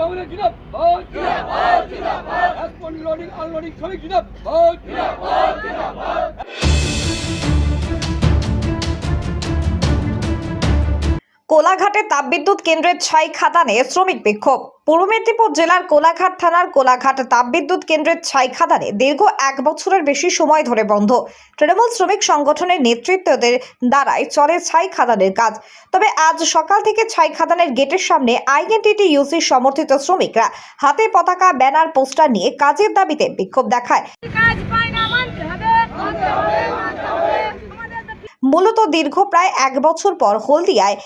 শ্রমিক জিন্দাবাদ জিন্দাবাদ জিন্দাবাদ এসপন লোডিং আনলোডিং শ্রমিক জিন্দাবাদ জিন্দাবাদ জিন্দাবাদ। কোলাঘাটে তাপবিদ্যুৎ কেন্দ্রের ছাই খাদানে শ্রমিক বিক্ষোভ। পূর্ব মেদিনীপুর জেলার কোলাঘাট থানার কোলাঘাট তাপবিদ্যুৎ কেন্দ্রের ছাই খাদানে দীর্ঘ 1 বছরের বেশি সময় ধরে বন্ধ। তৃণমূল শ্রমিক সংগঠনের নেতৃত্বদের দ্বারাই চলে ছাই খাদানের কাজ। তবে আজ সকাল থেকে ছাই খাদানের গেটের সামনে আইএনটিটিইউসি সমর্থিত শ্রমিকরা হাতে পতাকা, ব্যানার, পোস্টার নিয়ে কাজের দাবিতে বিক্ষোভ দেখায়। মূলত দীর্ঘ প্রায় 1 বছর পর হলদিয়ায়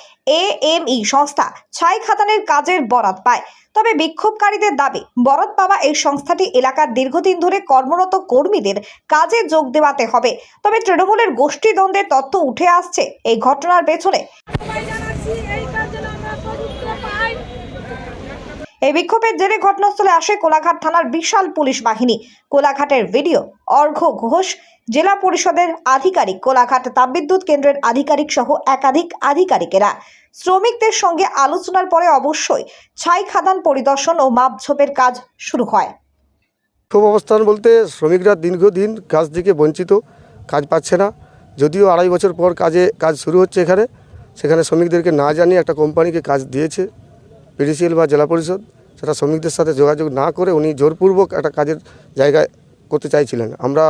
এএমই সংস্থা ছাই খাদানের কাজের বরাত পায়। তবে বিক্ষোভকারীদের দাবি, বরাত পাওয়া এই সংস্থাটি এলাকার দীর্ঘদিন ধরে কর্মরত কর্মীদের কাজে যোগ দেওয়াতে হবে। তবে তৃণমূলের গোষ্ঠীদ্বন্দ্বের তথ্য উঠে আসছে এই ঘটনার পেছনে। এই বিক্ষোভের জেরে ঘটনাস্থলে আসে কোলাঘাট থানার বিশাল পুলিশ বাহিনী। কোলাঘাটের ভিডিও অর্ঘ্য ঘোষ, জেলা পরিষদের আধিকারিক, কোলাঘাট তাপবিদ্যুৎ কেন্দ্রের আধিকারিক সহ একাধিক আধিকারিকেরা শ্রমিকদের সঙ্গে আলোচনার পরে অবশ্যই ছাই খাদান পরিদর্শন ও মাপঝোপের কাজ শুরু হয়। ক্ষোভ অবস্থান বলতে শ্রমিকরা দীর্ঘদিন কাজ থেকে বঞ্চিত, কাজ পাচ্ছে না। যদিও 2.5 বছর পর কাজ শুরু হচ্ছে সেখানে শ্রমিকদেরকে না জানিয়ে একটা কোম্পানিকে কাজ দিয়েছে পিডিসিএল বা জেলা পরিষদ। সেটা শ্রমিকদের সাথে যোগাযোগ না করে উনি জোরপূর্বক একটা কাজের জায়গায় করতে চাইছিলেন। আমরা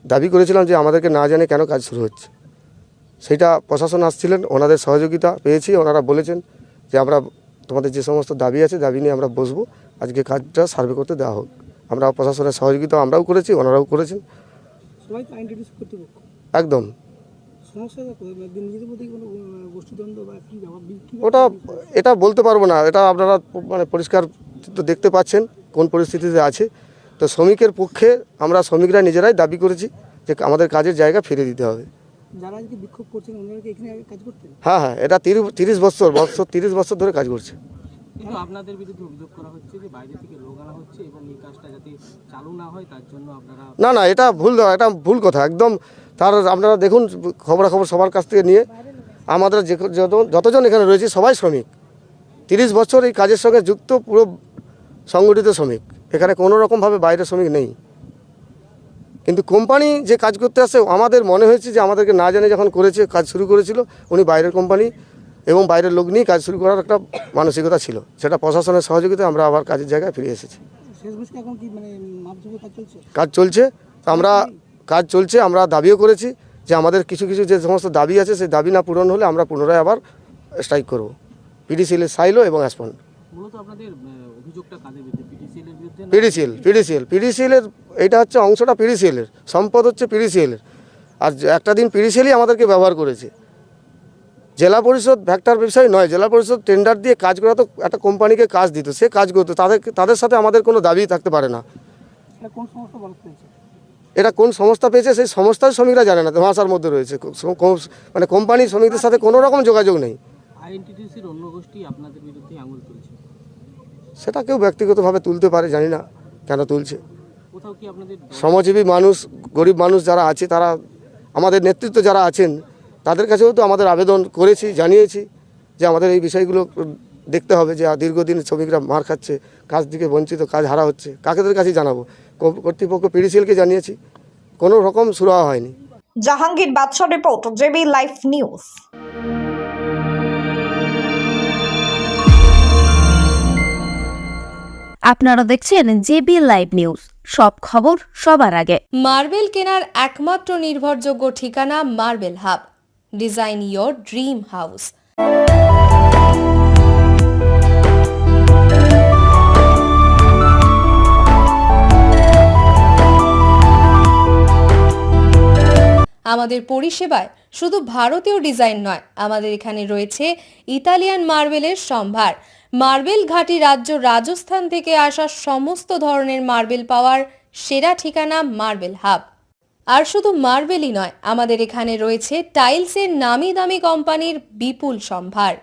দাবি করেছিলাম যে আমাদেরকে না জানে কেন কাজ শুরু হচ্ছে। সেটা প্রশাসন আসছিলেন, ওনাদের সহযোগিতা পেয়েছি। ওনারা বলেছেন যে আমরা তোমাদের যে সমস্ত দাবি আছে দাবি নিয়ে আমরা বসবো, আজকে কাজটা সার্ভে করতে দেওয়া হোক। আমরা প্রশাসনের সহযোগিতা আমরাও করেছি, ওনারাও করেছেন। একদম এটা বলতে পারবো না, এটা আপনারা পরিষ্কার তো দেখতে পাচ্ছেন কোন পরিস্থিতিতে আছে। তো শ্রমিকের পক্ষে আমরা শ্রমিকরা নিজেরাই দাবি করেছি যে আমাদের কাজের জায়গা ফিরে দিতে হবে। হ্যাঁ, এটা 30 বছর ধরে কাজ করছে। কিন্তু আপনাদের বিরুদ্ধে অভিযোগ করা হচ্ছে যে বাইরে থেকে লোক আনা হচ্ছে এবং এই কাজটা যাতে চালু না হয় তার জন্য আপনারা না, এটা ভুল কথা একদম। তার আপনারা দেখুন খবরাখবর সবার কাছ থেকে নিয়ে আমাদের যতজন এখানে রয়েছে সবাই শ্রমিক, 30 বছর এই কাজের সঙ্গে যুক্ত, পুরো সংগঠিত শ্রমিক। এখানে কোনো রকমভাবে বাইরের শ্রমিক নেই। কিন্তু কোম্পানি যে কাজ করতে আসে আমাদের মনে হয়েছে যে আমাদেরকে না জানে যখন কাজ শুরু করেছিল উনি বাইরের কোম্পানি এবং বাইরের লোক নিয়ে কাজ শুরু করার একটা মানসিকতা ছিল। সেটা প্রশাসনের সহযোগিতায় আমরা আবার কাজের জায়গায় ফিরে এসেছি। কাজ চলছে, কাজ চলছে। আমরা দাবিও করেছি যে আমাদের কিছু যে সমস্ত দাবি আছে সেই দাবি না পূরণ হলে আমরা পুনরায় আবার স্ট্রাইক করব। পিডিসিএল, সাইলো এবং অ্যাসপন্ড। পিডিসিএলের এইটা হচ্ছে অংশটা পিডিসিএলের, সম্পদ হচ্ছে পিডিসিএলের। আর একটা দিন পিডিসিএলই আমাদেরকে ব্যবহার করেছে। জেলা পরিষদ ভ্যাক্টর বিষয় নয়, জেলা পরিষদ টেন্ডার দিয়ে কাজ করাতো, একটা কোম্পানিকে কাজ দিত, সে কাজ করতো। তাদের সাথে আমাদের কোনো দাবি থাকতে পারে না। এটা কোন সংস্থা পেয়েছে সেই সংস্থার শ্রমিকরা জানে না, ভাষার মধ্যে রয়েছে। কোম্পানি শ্রমিকদের সাথে কোনো রকম যোগাযোগ নেই। সেটা কেউ ব্যক্তিগতভাবে তুলতে পারে, জানি না কেন তুলছে। শ্রমজীবী মানুষ, গরিব মানুষ যারা আছে, তারা আমাদের নেতৃত্ব যারা আছেন তাদের কাছেও তো আমাদের আবেদন করেছি, জানিয়েছি যে আমাদের এই বিষয়গুলো দেখতে হবে যে দীর্ঘদিন শ্রমিকরা মার খাচ্ছে, কাজ থেকে বঞ্চিত, কাজ হারা হচ্ছে। কাকেদের কাছে জানাবো? কর্তৃপক্ষ পিডিসিএলকে জানিয়েছি, কোনো রকম সুরাহা হয়নি। জাহাঙ্গীর বাদশা রিপোর্ট, জেবি লাইভ নিউজ। আপনারা দেখছেন জেবি লাইভ নিউজ, সব খবর সবার আগে। মার্বেল কেনার একমাত্র নির্ভরযোগ্য ঠিকানা marble hub. Design your dream house. আমাদের পরিষেবায় শুধু ভারতীয় ডিজাইন নয়, আমাদের এখানে রয়েছে ইতালিয়ান মার্বেলের সম্ভার। মার্বেল ঘাঁটি রাজ্য রাজস্থান থেকে আসা সমস্ত ধরনের মার্বেল পাওয়ার সেরা ঠিকানা মার্বেল হাব। আর শুধু মার্বেলই নয়, আমাদের এখানে রয়েছে টাইলসের নামি দামি কোম্পানির বিপুল সম্ভার।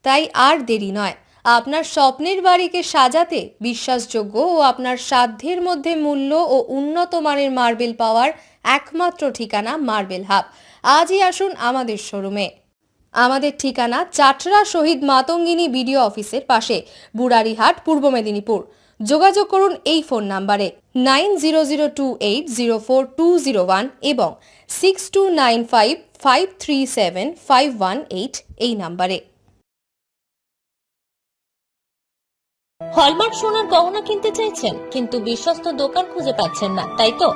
তাই আর দেরি নয়, আপনার স্বপ্নের বাড়িকে সাজাতে বিশ্বাসযোগ্য ও আপনার সাধ্যের মধ্যে মূল্য ও উন্নত মানের মার্বেল পাওয়ার একমাত্র ঠিকানা মার্বেল হাব। আজই আসুন আমাদের শোরুমে। আমাদের ঠিকানা চাটরা শহীদ মাতঙ্গিনী বিডিও অফিসের পাশে, বুড়ারিহাট, পূর্ব মেদিনীপুর। যোগাযোগ করুন এই ফোন নাম্বারে 9002804201 এবং 6295537518 এই নাম্বারে। হলমার্ক সোনার গহনা কিনতে চাইছেন কিন্তু বিশ্বস্ত দোকান খুঁজে পাচ্ছেন না, তাই তো?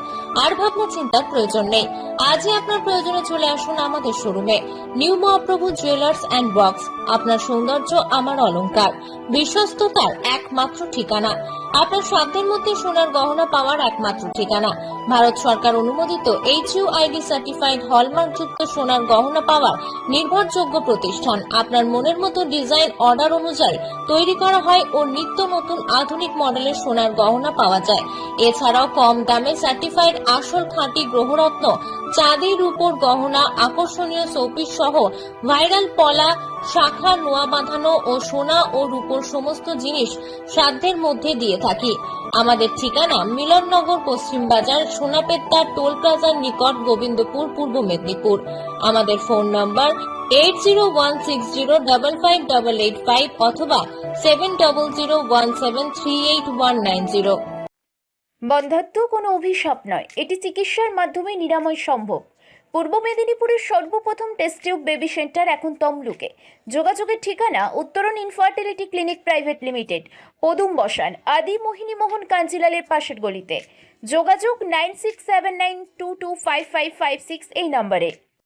আর ভাবনা চিন্তার প্রয়োজন নেই। আজই আপনার প্রয়োজনে চলে আসুন আমাদের শোরুমে। New Mahaprabhu jewellers and works, আপনার সৌন্দর্য আমার অলংকার, বিশ্বস্ততার একমাত্র ঠিকানা, আপনার সাধ্যের মধ্যে সোনার গহনা পাওয়ার একমাত্র ঠিকানা। ভারত সরকার অনুমোদিত HUID সার্টিফাইড হলমার্ক যুক্ত সোনার গহনা পাওয়ার নির্ভরযোগ্য প্রতিষ্ঠান। আপনার মনের মতো ডিজাইন অর্ডার অনুযায়ী তৈরি করা হয় ও নিত্য নতুন আধুনিক মডেলের সোনার গহনা পাওয়া যায়। এছাড়াও কম দামে সার্টিফাইড আসল খাঁটি গ্রহরত্ন, চাঁদি রূপোর গহনা, আকর্ষণীয় শোপিস সহ ভাইরাল পলা, শাখা, নোয়া বাঁধানো ও সোনা ও রূপোর সমস্ত জিনিস সাধ্যের মধ্যে দিয়ে থাকি। আমাদের ঠিকানা মিলননগর, পশ্চিম বাজার, সোনাপেত্তা টোল প্লাজার নিকট, গোবিন্দপুর, পূর্ব মেদিনীপুর। আমাদের ফোন নম্বর 8016055885 অথবা 7001738190। বন্ধ্যাত্ব কোনো অভিশাপ নয়, এটি চিকিৎসার মাধ্যমে নিরাময় সম্ভব। পূর্ব মেদিনীপুরের সর্বপ্রথম টেস্ট টিউব বেবি সেন্টার এখন তমলুকে। যোগাযোগের ঠিকানা উত্তরণ ইনফার্টিলিটি ক্লিনিক প্রাইভেট লিমিটেড, পদুম বসান, আদি মোহিনী মোহন কাঞ্জিলালের পাশের গলিতে। যোগাযোগ 9679225556 এই নম্বরে।